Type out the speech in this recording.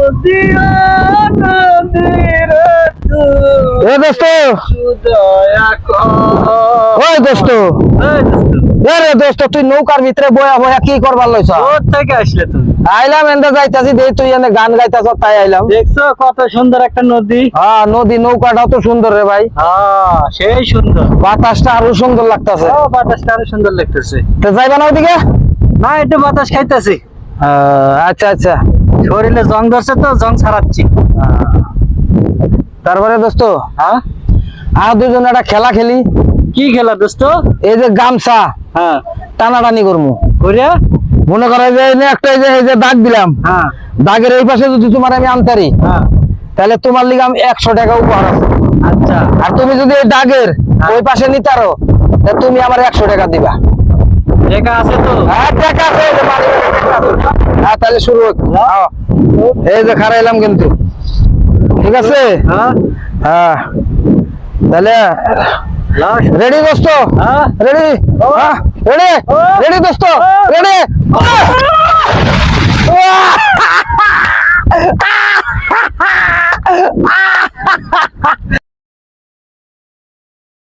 নদিয়া নদীর এ দোস্ত দয়া কর। ওই দোস্ত এই দোস্ত, রে দোস্ত তুই নৌকার ভিতরে বয়া বয়া কি করবার লইছ? কোথা থেকে আসলে তুমি? আইলাম এন্ডা যাইতাছি দেই তুই এনে গান গাইতাছ তাই আইলাম। দেখছো কত সুন্দর একটা নদী? হ্যাঁ নদী নৌকাটাও তো সুন্দর রে ভাই, হ্যাঁ সেই সুন্দর। বাতাসটা আরো সুন্দর লাগতাছে। ও বাতাসটা আরো সুন্দর লাগতেছে। তো যাইবা না ওদিকে? না একটু বাতাস খাইতেছি, আচ্ছা আচ্ছা। শরীরে জং ধরছে তো জং ছাড়াচ্ছি। তারপরে দোস্ত হ্যাঁ আর দুজন একটা খেলা খেলি। কি খেলা দোস্ত? এই যে গামছা হ্যাঁ টানাটানি করবো। করিয়া? মনে করো যে এই যে একটা এই যে দাগ দিলাম, হ্যাঁ দাগের এই পাশে যদি তোমার আমি আনতারি হ্যাঁ তাহলে তোমার লিগে আমি 100 টাকা উপহার আছে। আচ্ছা আর তুমি যদি এই দাগের ওই পাশে নিতারো তাহলে তুমি আমার 100 টাকা দিবা। লেখা আছে তো? হ্যাঁ টাকা আছে, এই যে মানি ব্যাগে টাকা আছে। হ্যাঁ তাহলে শুরু হোক। এই যে খারাইলাম কিন্তু, ঠিক আছে? হ্যাঁ হ্যাঁ তাহলে লাশ। রেডি দোস্ত? হ্যাঁ রেডি? হ্যাঁ রেডি রেডি দোস্ত রেডি।